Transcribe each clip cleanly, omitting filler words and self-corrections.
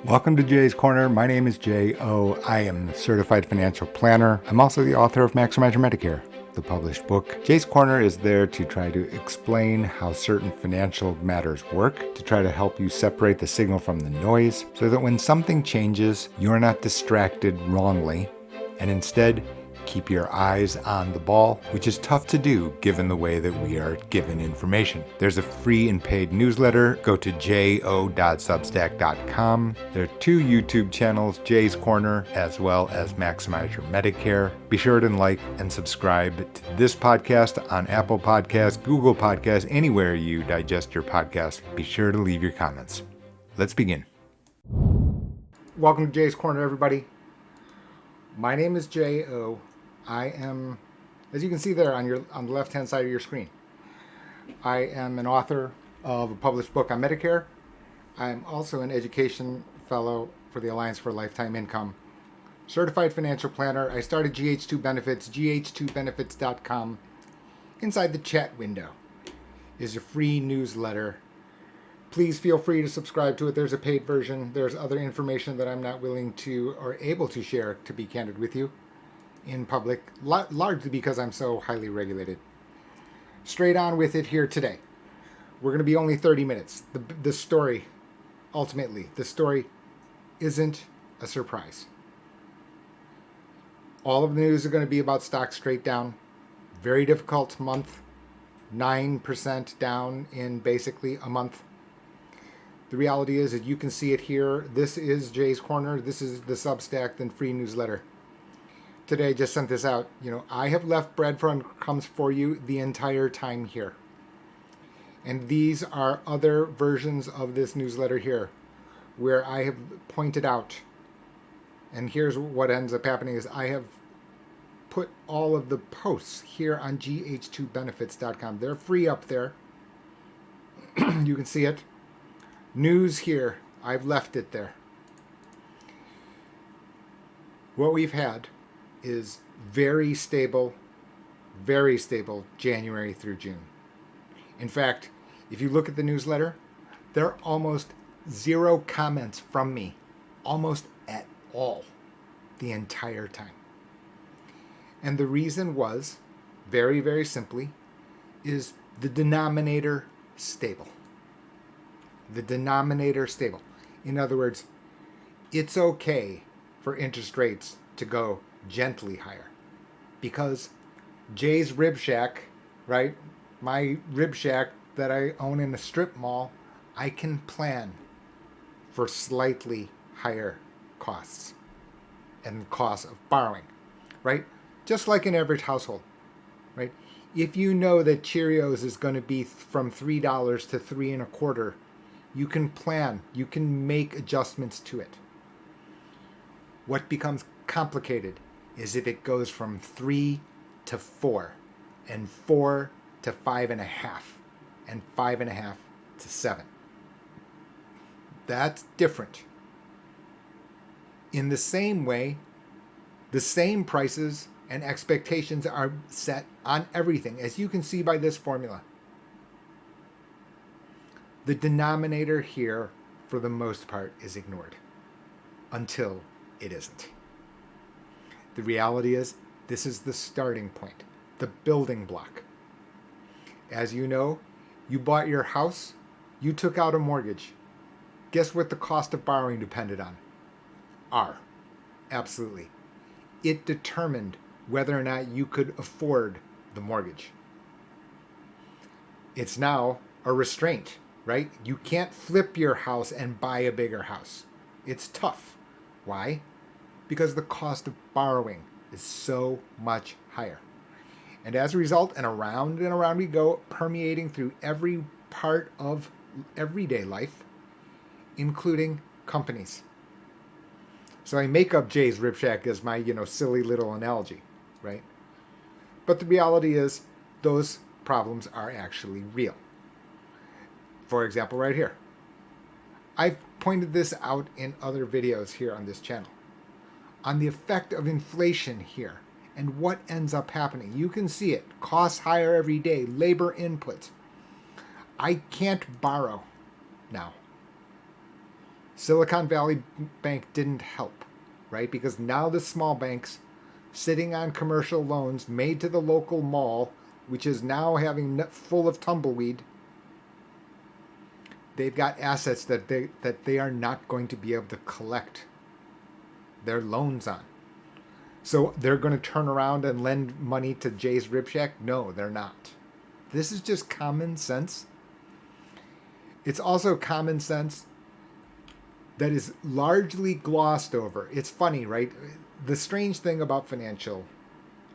Welcome to Jay's Corner. My name is Jay O. I am the certified financial planner. I'm also the author of Maximize Your Medicare, the published book. Jay's Corner is there to try to explain how certain financial matters work, to try to help you separate the signal from the noise, so that when something changes, you're not distracted wrongly, and instead keep your eyes on the ball, which is tough to do given the way that we are given information. There's a free and paid newsletter. Go to jo.substack.com. There are two YouTube channels, Jay's Corner as well as Maximize Your Medicare. Be sure to like and subscribe to this podcast on Apple Podcasts, Google Podcasts, anywhere you digest your podcast. Be sure to leave your comments. Let's begin. Welcome to Jay's Corner, everybody. My name is J.O. I am, as you can see there on the left-hand side of your screen, I am an author of a published book on Medicare. I am also an education fellow for the Alliance for Lifetime Income, certified financial planner. I started GH2 Benefits, gh2benefits.com. Inside the chat window is a free newsletter. Please feel free to subscribe to it. There's a paid version. There's other information that I'm not willing to or able to share, to be candid with you, in public, largely because I'm so highly regulated. Straight on with it here today. We're going to be only 30 minutes. The story, ultimately, the story isn't a surprise. All of the news are going to be about stocks straight down. Very difficult month. 9% down in basically a month. The reality is that you can see it here. This is Jay's Corner. This is the Substack and free newsletter. Today, I just sent this out. I have left breadcrumbs for you the entire time here. And these are other versions of this newsletter here, where I have pointed out, and here's what ends up happening is I have put all of the posts here on gh2benefits.com. They're free up there. You can see it. News here, I've left it there. What we've had is very stable January through June. In fact, if you look at the newsletter, there are almost zero comments from me, almost at all, the entire time. And the reason was, very, very simply, is the denominator stable. The denominator stable. In other words, it's okay for interest rates to go gently higher, because Jay's Rib Shack, right? My Rib Shack that I own in a strip mall, I can plan for slightly higher costs and costs of borrowing, right? Just like an average household, right? If you know that Cheerios is going to be from $3 to $3.25, you can plan, you can make adjustments to it. What becomes complicated is if it goes from 3 to 4, and 4 to 5.5, and 5.5 to 7. That's different. In the same way, the same prices and expectations are set on everything, as you can see by this formula. The denominator here, for the most part, is ignored until it isn't. The reality is, this is the starting point, the building block. As you know, you bought your house, you took out a mortgage. Guess what the cost of borrowing depended on? R. Absolutely. It determined whether or not you could afford the mortgage. It's now a restraint, right? You can't flip your house and buy a bigger house. It's tough. Why? Because the cost of borrowing is so much higher. And as a result, and around we go, permeating through every part of everyday life, including companies. So I make up Jay's Rib Shack as my, silly little analogy, right? But the reality is, those problems are actually real. For example, right here. I've pointed this out in other videos here on this channel, on the effect of inflation here and what ends up happening. You can see it. Costs higher every day. Labor inputs. I can't borrow now. Silicon Valley Bank didn't help, right? Because now the small banks sitting on commercial loans made to the local mall, which is now having full of tumbleweed, they've got assets that they are not going to be able to collect their loans on. So they're going to turn around and lend money to Jay's Rib Shack? No, they're not. This is just common sense. It's also common sense that is largely glossed over. It's funny, right? The strange thing about financial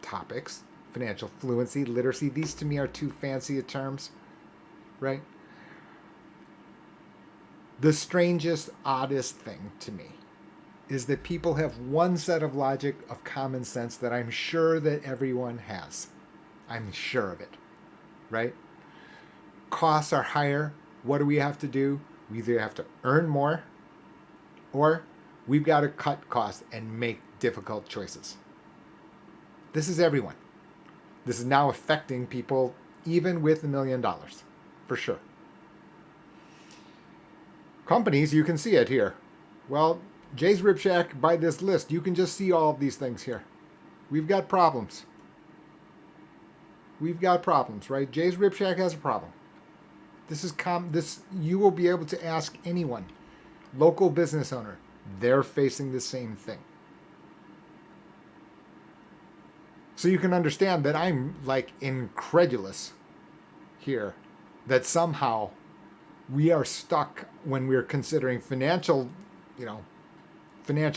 topics, financial fluency, literacy, these to me are too fancy terms, right? The strangest, oddest thing to me is that people have one set of logic of common sense that I'm sure that everyone has. I'm sure of it, right? Costs are higher. What do we have to do? We either have to earn more or we've got to cut costs and make difficult choices. This is everyone. This is now affecting people even with $1 million, for sure. Companies, you can see it here. Well, Jay's Rib Shack, by this list, you can just see all of these things here. We've got problems. We've got problems, right? Jay's Rib Shack has a problem. This you will be able to ask anyone, local business owner. They're facing the same thing. So you can understand that I'm like incredulous here that somehow we are stuck when we're considering financial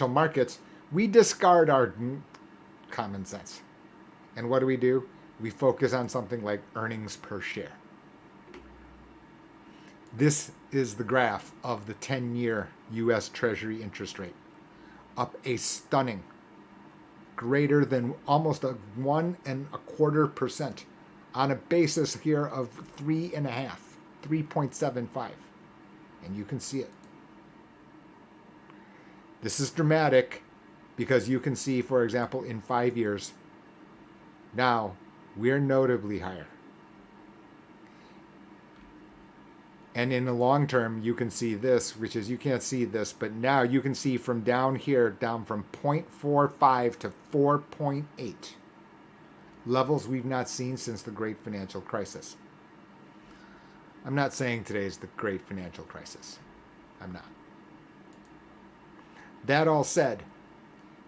markets. We discard our common sense. And what do? We focus on something like earnings per share. This is the graph of the 10-year U.S. Treasury interest rate, up a stunning, greater than almost a 1.25% on a basis here of 3.75, and you can see it. This is dramatic because you can see, for example, in 5 years, now we're notably higher. And in the long term, you can see this, which is, you can't see this, but now you can see from down here, down from 0.45 to 4.8. Levels we've not seen since the Great Financial Crisis. I'm not saying today is the Great Financial Crisis. I'm not. That all said,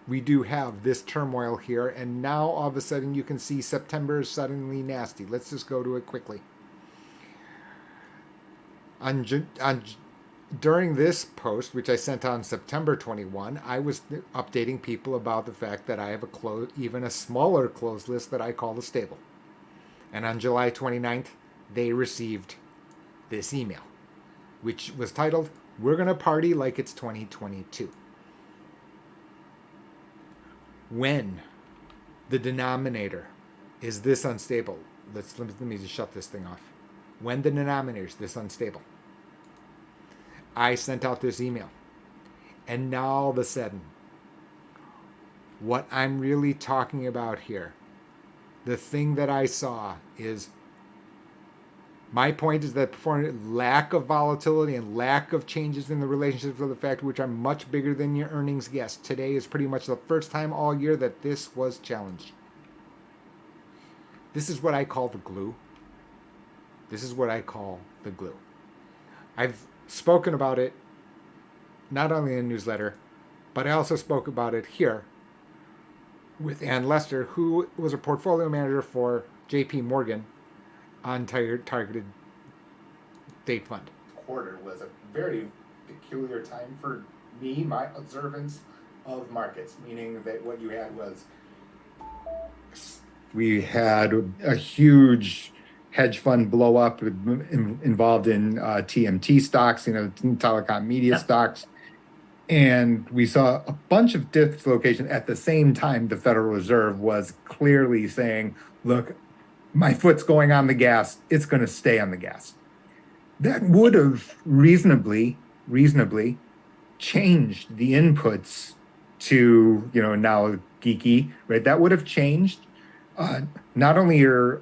we do have this turmoil here, and now all of a sudden you can see September is suddenly nasty. Let's just go to it quickly. During this post, which I sent on September 21, I was updating people about the fact that I have even a smaller closed list that I call the stable. And on July 29th, they received this email, which was titled, "We're going to party like it's 2022." When the denominator is this unstable, let me just shut this thing off. When the denominator is this unstable, I sent out this email. And now all of a sudden, what I'm really talking about here, the thing that I saw is, my point is that lack of volatility and lack of changes in the relationships of the factor, which are much bigger than your earnings guess. Today is pretty much the first time all year that this was challenged. This is what I call the glue. This is what I call the glue. I've spoken about it not only in the newsletter, but I also spoke about it here with Ann Lester, who was a portfolio manager for JP Morgan on targeted date fund. Quarter was a very peculiar time for me, my observance of markets, meaning that what you had was, we had a huge hedge fund blow up involved in TMT stocks, telecom media stocks. And we saw a bunch of dislocation. At the same time, the Federal Reserve was clearly saying, look, my foot's going on the gas. It's going to stay on the gas. That would have reasonably changed the inputs to, now geeky, right? That would have changed not only your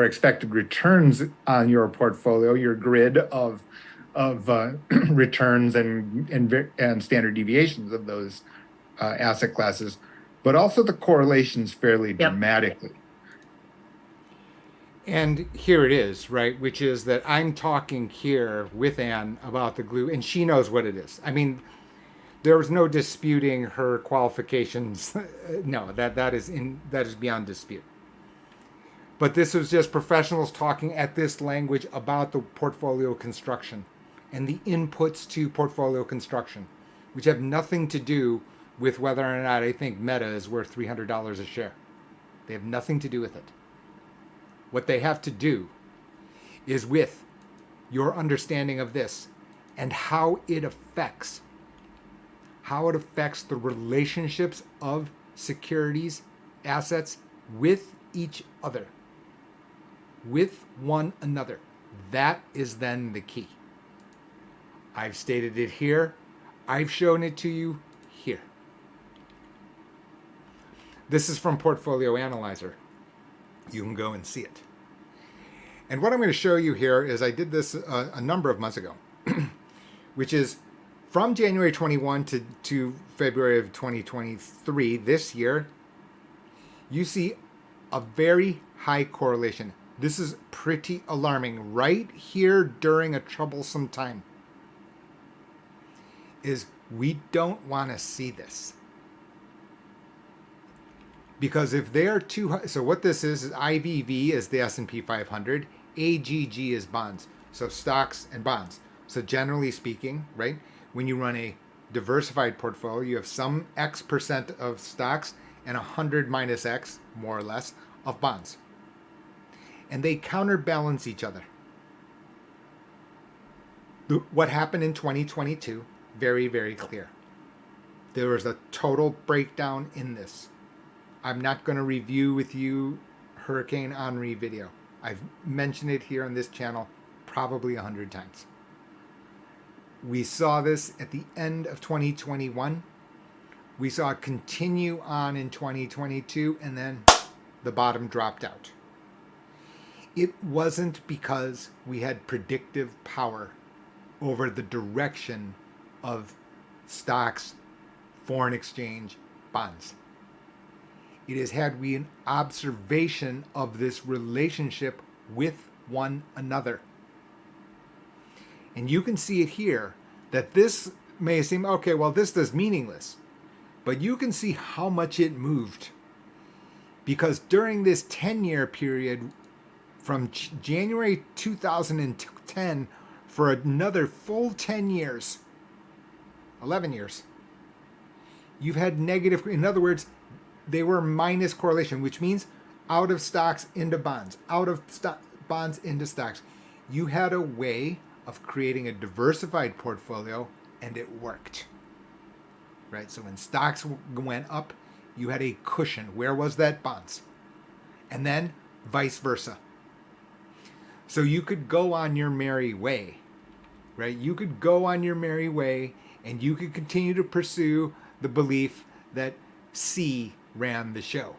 expected returns on your portfolio, your grid of of returns and standard deviations of those asset classes, but also the correlations fairly dramatically. And here it is, right? Which is that I'm talking here with Anne about the glue, and she knows what it is. I mean, there was no disputing her qualifications. No, that is beyond dispute. But this was just professionals talking at this language about the portfolio construction and the inputs to portfolio construction, which have nothing to do with whether or not I think Meta is worth $300 a share. They have nothing to do with it. What they have to do is with your understanding of this and how it affects the relationships of securities, assets with each other, with one another. That is then the key. I've stated it here. I've shown it to you here. This is from Portfolio Analyzer. You can go and see it. And what I'm going to show you here is I did this a number of months ago, which is from January 21 to February of 2023, this year, you see a very high correlation. This is pretty alarming. Right here during a troublesome time is we don't want to see this. Because if they are too high, so what this is IVV is the S&P 500, AGG is bonds, so stocks and bonds. So generally speaking, right, when you run a diversified portfolio, you have some X percent of stocks and 100 minus X, more or less, of bonds. And they counterbalance each other. What happened in 2022, very, very clear. There was a total breakdown in this. I'm not going to review with you Hurricane Henri video. I've mentioned it here on this channel probably 100 times. We saw this at the end of 2021. We saw it continue on in 2022, and then the bottom dropped out. It wasn't because we had predictive power over the direction of stocks, foreign exchange, bonds. It has had we an observation of this relationship with one another. And you can see it here that this may seem, okay, well, this is meaningless. But you can see how much it moved. Because during this 10-year period, from January 2010 for another full 10 years, 11 years, you've had negative, in other words, they were minus correlation, which means out of stocks into bonds, out of bonds into stocks. You had a way of creating a diversified portfolio, and it worked. Right? So when stocks went up, you had a cushion. Where was that? Bonds. And then vice versa. So you could go on your merry way. Right? You could go on your merry way, and you could continue to pursue the belief that C ran the show.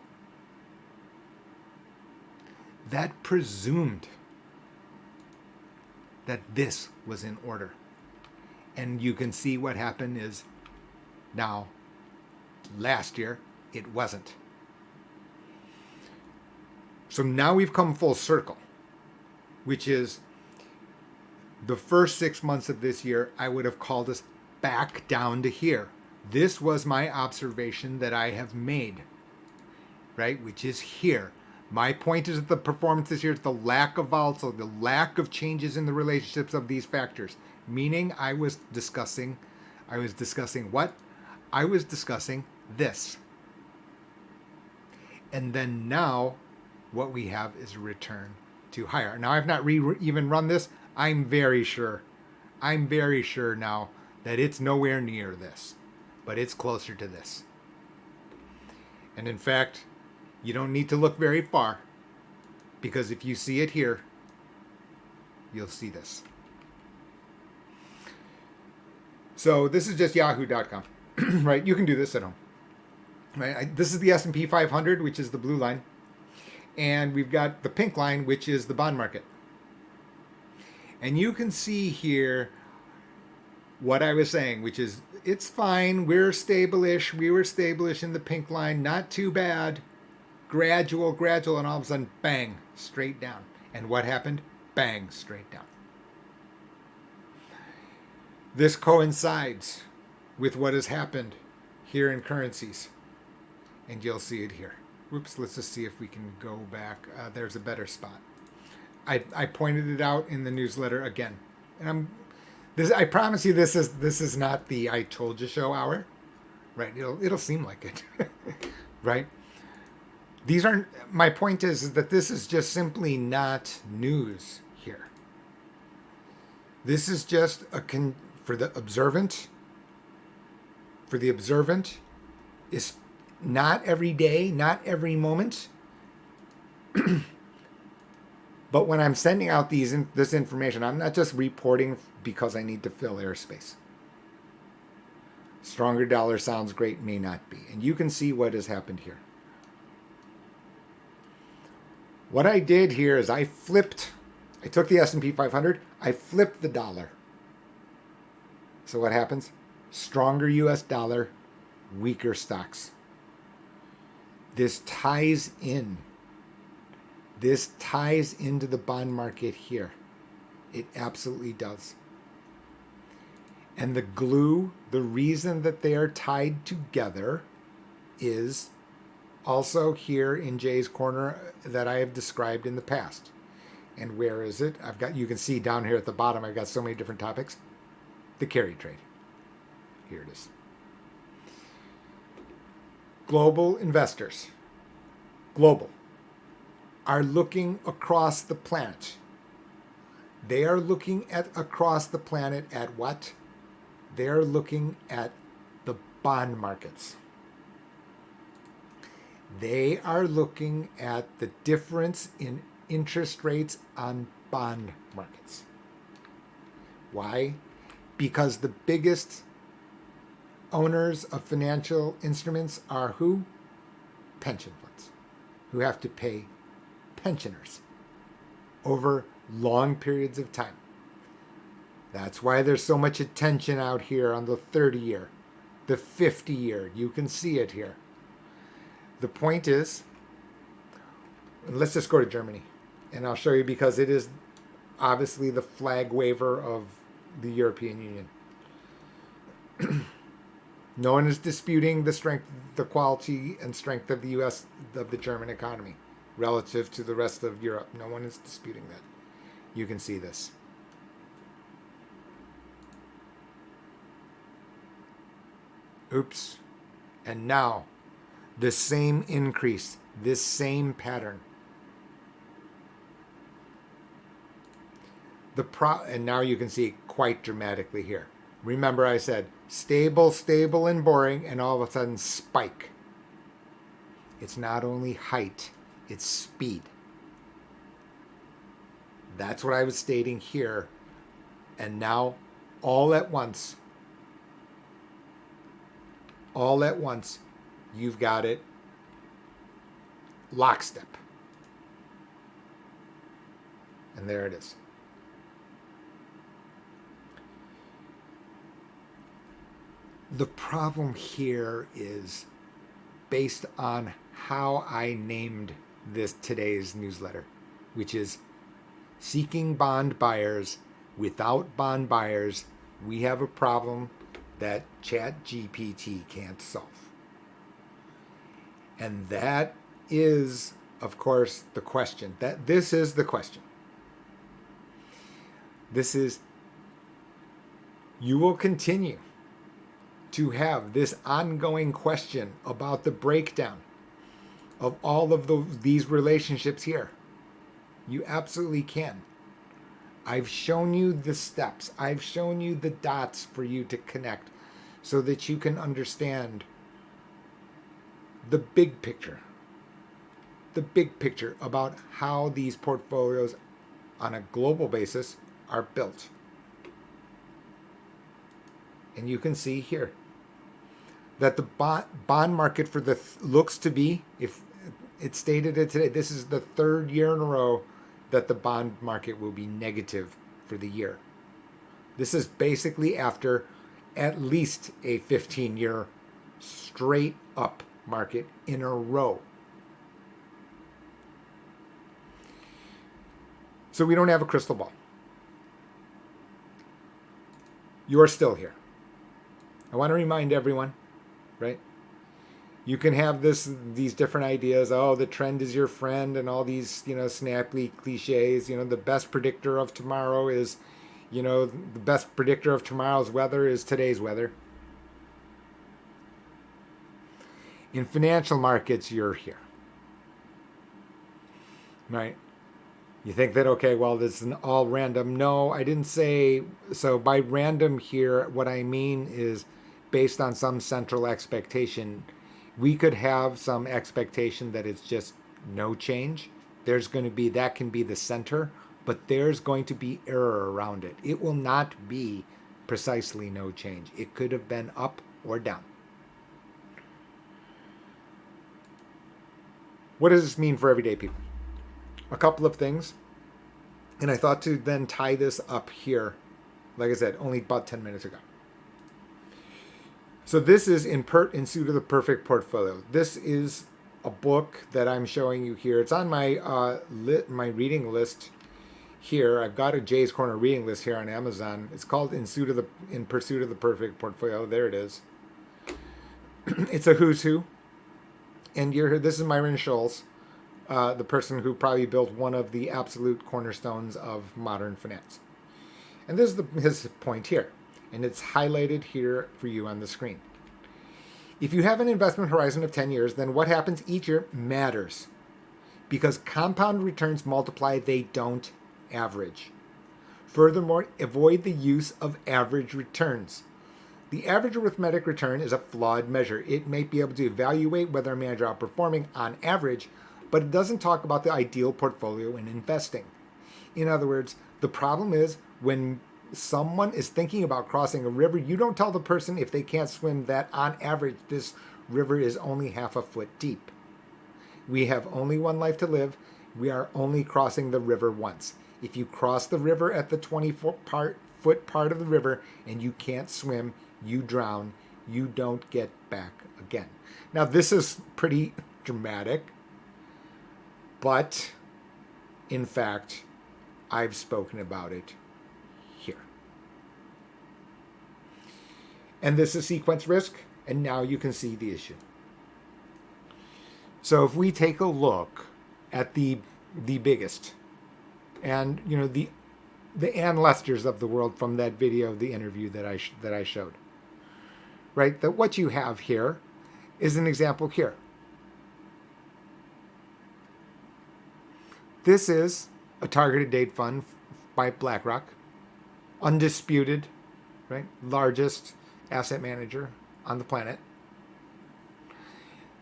That presumed that this was in order. And you can see what happened is now, last year, it wasn't. So now we've come full circle, which is the first 6 months of this year, I would have called us back down to here. This was my observation that I have made, right? Which is here. My point is that the performance this year is the lack of volatility, the lack of changes in the relationships of these factors. Meaning I was discussing what? I was discussing this. And then now what we have is a return to higher. Now I've not even run this. I'm very sure now that it's nowhere near this, but it's closer to this. And in fact, you don't need to look very far, because if you see it here, you'll see this. So this is just yahoo.com, right? You can do this at home. Right? This is the S&P 500, which is the blue line. And we've got the pink line, which is the bond market. And you can see here what I was saying, which is it's fine. We're stable-ish. We were stable-ish in the pink line. Not too bad. Gradual, gradual, and all of a sudden, bang, straight down. And what happened? Bang, straight down. This coincides with what has happened here in currencies. And you'll see it here. Oops, let's just see if we can go back. There's a better spot. I pointed it out in the newsletter again. And I promise you this is not the I told you show hour. Right? It'll seem like it. Right? These aren't my point is that this is just simply not news here. This is just for the observant is not every day, not every moment. But when I'm sending out this information, I'm not just reporting because I need to fill airspace. Stronger dollar sounds great, may not be. And you can see what has happened here. What I did here is I took the S&P 500, I flipped the dollar. So what happens? Stronger US dollar, weaker stocks. This ties in. This ties into the bond market here. It absolutely does. And the glue, the reason that they are tied together is also here in Jay's corner that I have described in the past. And where is it? You can see down here at the bottom, I've got so many different topics. The carry trade. Here it is. Global investors, are looking across the planet. They are looking across the planet at what? They are looking at the bond markets. They are looking at the difference in interest rates on bond markets. Why? Because the biggest owners of financial instruments are who? Pension funds, who have to pay pensioners over long periods of time. That's why there's so much attention out here on the 30-year, the 50-year. You can see it here. The point is, let's just go to Germany, and I'll show you because it is obviously the flag waver of the European Union. No one is disputing the strength, the quality and strength of the U.S., of the German economy relative to the rest of Europe. No one is disputing that. You can see this. Oops. And now, the same increase, this same pattern. And now you can see it quite dramatically here. Remember I said stable, stable, and boring, and all of a sudden spike. It's not only height, it's speed. That's what I was stating here. And now, all at once, you've got it lockstep. And there it is. The problem here is based on how I named today's newsletter, which is seeking bond buyers. Without bond buyers, we have a problem that ChatGPT can't solve. And that is, of course, the question. This is the question. This is, you will continue to have this ongoing question about the breakdown of all of these relationships here. You absolutely can. I've shown you the steps. I've shown you the dots for you to connect so that you can understand the big picture. The big picture about how these portfolios on a global basis are built. And you can see here that the bond market looks to be, if it stated it today, this is the third year in a row that the bond market will be negative for the year. This is basically after at least a 15-year straight up market in a row. So we don't have a crystal ball. You're still here. I want to remind everyone, right? You can have these different ideas. Oh, the trend is your friend, and all these, snappy cliches. The best predictor of tomorrow is, the best predictor of tomorrow's weather is today's weather. In financial markets, you're here, right? You think that, okay, well, this is all random. No, I didn't say so. By random here, what I mean is based on some central expectation. We could have some expectation that it's just no change. There's going to be, that can be the center, but there's going to be error around it. It will not be precisely no change. It could have been up or down. What does this mean for everyday people? A couple of things. And I thought to then tie this up here, like I said, only about 10 minutes ago. So this is in Suit of the Perfect Portfolio. This is a book that I'm showing you here. It's on my my reading list here. I've got a Jay's Corner reading list here on Amazon. It's called In Pursuit of the Perfect Portfolio. There it is. It's a who's who. And this is Myron Scholes, the person who probably built one of the absolute cornerstones of modern finance. And this is his point here. And it's highlighted here for you on the screen. If you have an investment horizon of 10 years, then what happens each year matters. Because compound returns multiply, they don't average. Furthermore, avoid the use of average returns. The average arithmetic return is a flawed measure. It may be able to evaluate whether a manager is outperforming on average, but it doesn't talk about the ideal portfolio in investing. In other words, the problem is when someone is thinking about crossing a river, you don't tell the person if they can't swim that on average this river is only half a foot deep. We have only one life to live. We are only crossing the river once. If you cross the river at the 20-foot part of the river and you can't swim, you drown. You don't get back again. Now this is pretty dramatic, but in fact, I've spoken about it here. And this is sequence risk, and now you can see the issue. So if we take a look at the biggest, and the Ann Lesters of the world from that video, the interview that I showed, right? That what you have here is an example here. This is a targeted date fund by BlackRock, undisputed, right? Largest asset manager on the planet.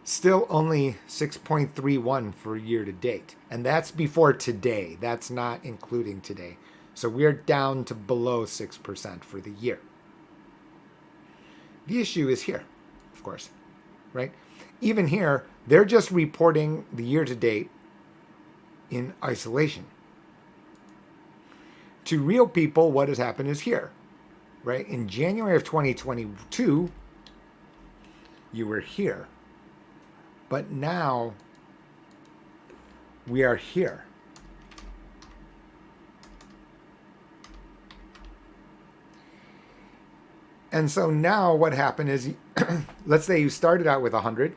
Still only 6.31 for year to date. And that's before today. That's not including today. So we're down to below 6% for the year. The issue is here, of course, right? Even here, they're just reporting the year to date in isolation. To real people, what has happened is here, right? In January of 2022, you were here. But now we are here. And so now what happened is, let's say you started out with 100,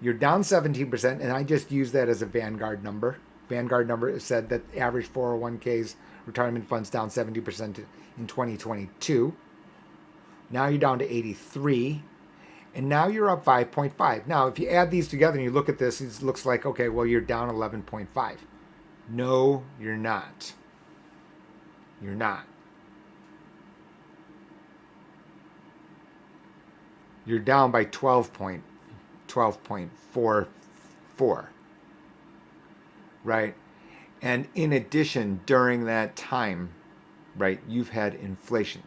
you're down 17%, and I just use that as a Vanguard number. Vanguard number said that average 401ks, retirement funds down 70% in 2022. Now you're down to 83. And now you're up 5.5. Now, if you add these together and you look at this, it looks like, okay, well, you're down 11.5. No, you're not. You're not. You're down by 12.44. Right? And in addition, during that time, right, you've had inflation.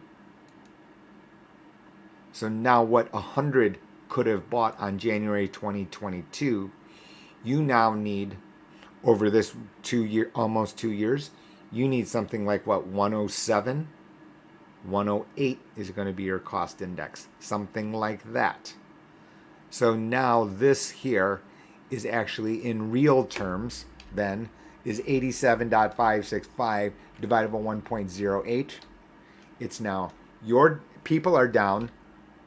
So now what 100 could have bought on January 2022, you now need, over this almost 2 years, you need something like what, 107 108 is going to be your cost index, something like that. So now this here is actually in real terms then is 87.565 divided by 1.08. It's now your people are down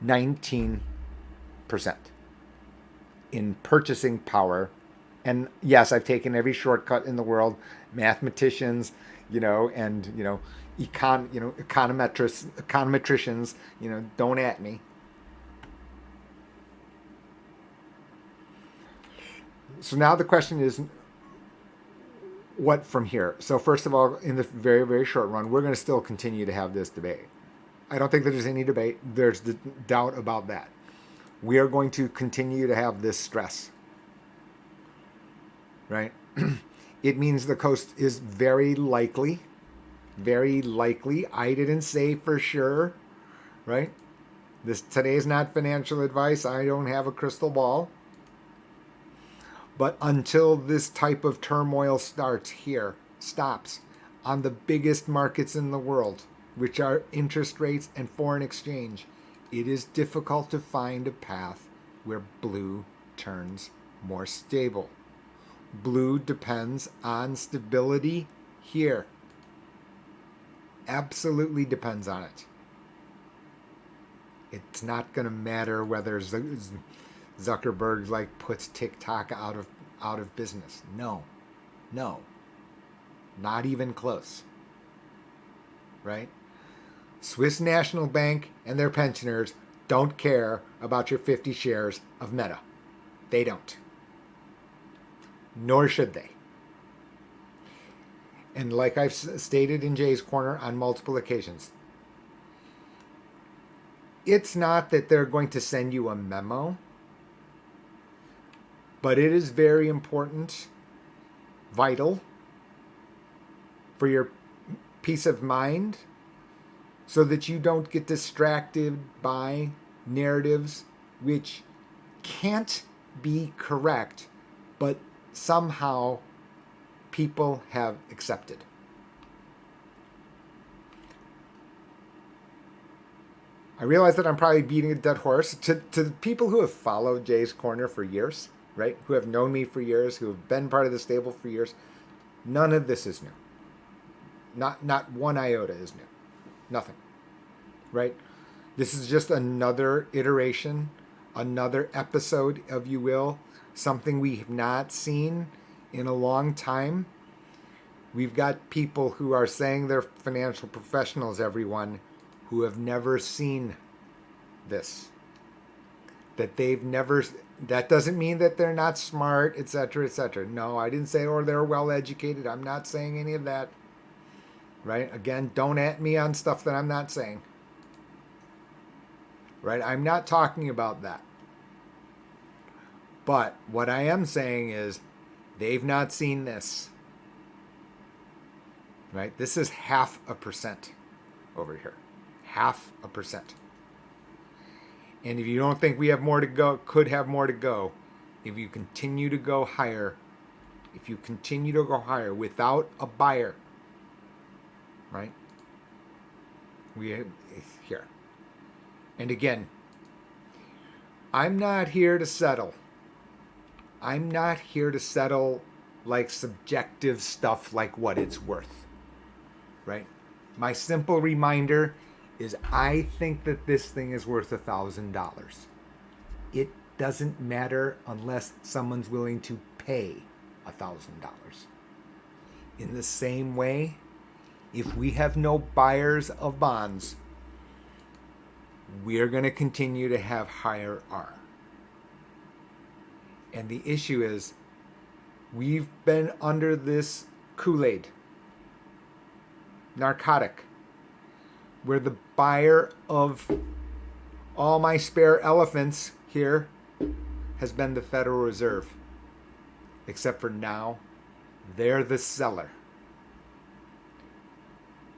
19% in purchasing power. And yes, I've taken every shortcut in the world, mathematicians, and econometricians, don't at me. So now the question is, what from here? So first of all, in the very, very short run, we're going to still continue to have this debate. I don't think that there's any debate. There's the doubt about that. We are going to continue to have this stress, right? It means the coast is very likely, I didn't say for sure, right? Today is not financial advice. I don't have a crystal ball. But until this type of turmoil stops on the biggest markets in the world, which are interest rates and foreign exchange, it is difficult to find a path where blue turns more stable. Blue depends on stability here. Absolutely depends on it. It's not going to matter whether Zuckerberg puts TikTok out of business. No, not even close. Right? Swiss National Bank and their pensioners don't care about your 50 shares of Meta. They don't. Nor should they. And like I've stated in Jay's Corner on multiple occasions, it's not that they're going to send you a memo, but it is very important, vital for your peace of mind so that you don't get distracted by narratives which can't be correct, but somehow people have accepted. I realize that I'm probably beating a dead horse. To the people who have followed Jay's Corner for years, right, who have known me for years, who have been part of the stable for years, none of this is new. Not one iota is new. Nothing. Right? This is just another iteration, another episode, if you will, something we have not seen in a long time. We've got people who are saying they're financial professionals, everyone, who have never seen this. That doesn't mean that they're not smart, etc., etc. No, I didn't say, or they're well educated. I'm not saying any of that. Right? Again, don't at me on stuff that I'm not saying. Right? I'm not talking about that. But what I am saying is they've not seen this. Right? This is 0.5% over here. 0.5%. And if you don't think we have more to go, could have more to go, if you continue to go higher, without a buyer, right? Here. And again, I'm not here to settle. I'm not here to settle subjective stuff like what it's worth, right? My simple reminder is I think that this thing is worth $1,000. It doesn't matter unless someone's willing to pay $1,000. In the same way, if we have no buyers of bonds, we're going to continue to have higher R. And the issue is, we've been under this Kool-Aid, narcotic, where the buyer of all my spare elephants here has been the Federal Reserve. Except for now, they're the seller.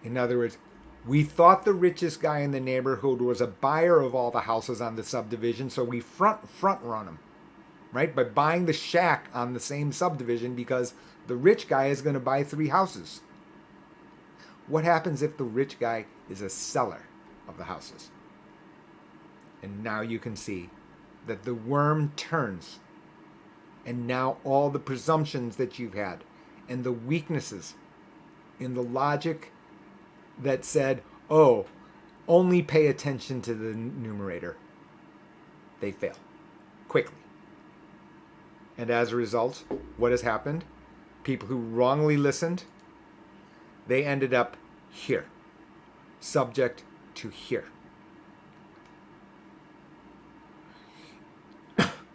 In other words, we thought the richest guy in the neighborhood was a buyer of all the houses on the subdivision, so we front run him, right? By buying the shack on the same subdivision because the rich guy is going to buy 3 houses. What happens if the rich guy is a seller of the houses? And now you can see that the worm turns. And now all the presumptions that you've had and the weaknesses in the logic that said, oh, only pay attention to the numerator, they fail quickly. And as a result, what has happened? People who wrongly listened, they ended up here, subject to here.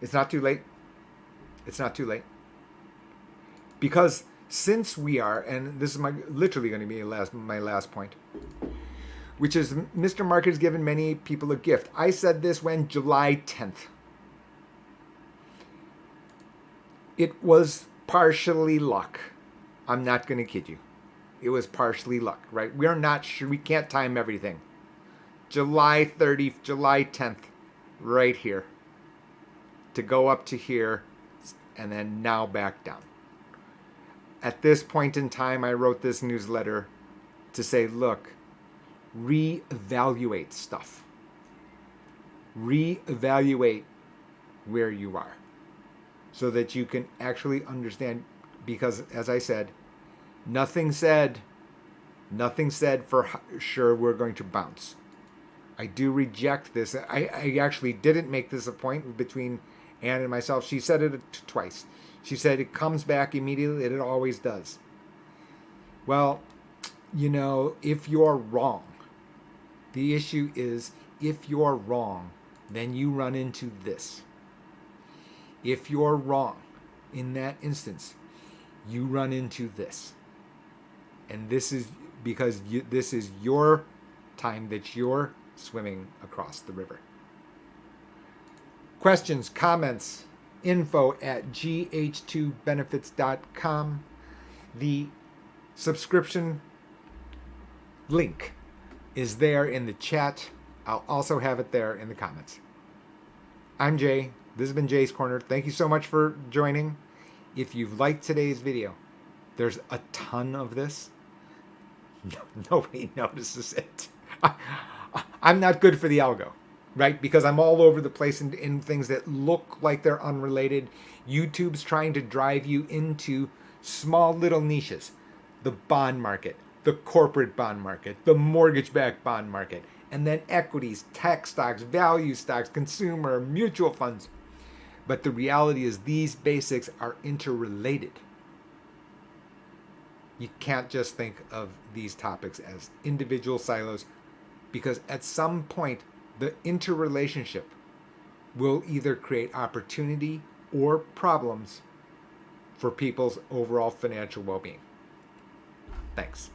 It's not too late. It's not too late. Because since we are, and this is literally going to be my last point, which is Mr. Market has given many people a gift. I said this when July 10th. It was partially luck. I'm not going to kid you. It was partially luck, right? We're not sure. We can't time everything. July 30th, July 10th, right here. To go up to here and then now back down. At this point in time, I wrote this newsletter to say, look, reevaluate stuff. Reevaluate where you are so that you can actually understand, because as I said, nothing said for sure we're going to bounce. I do reject this. I actually didn't make this a point between Ann and myself. She said it twice. She said it comes back immediately, and it always does. Well, you know, if you're wrong, the issue is if you're wrong, then you run into this. If you're wrong in that instance, you run into this. And this is because this is your time that you're swimming across the river. Questions, comments, info@gh2benefits.com. The subscription link is there in the chat. I'll also have it there in the comments. I'm Jay. This has been Jay's Corner. Thank you so much for joining. If you've liked today's video, there's a ton of this. Nobody notices it. I'm not good for the algo, right? Because I'm all over the place in things that look like they're unrelated. YouTube's trying to drive you into small little niches. The bond market, the corporate bond market, the mortgage-backed bond market, and then equities, tech stocks, value stocks, consumer, mutual funds. But the reality is these basics are interrelated. You can't just think of these topics as individual silos, because at some point, the interrelationship will either create opportunity or problems for people's overall financial well-being. Thanks.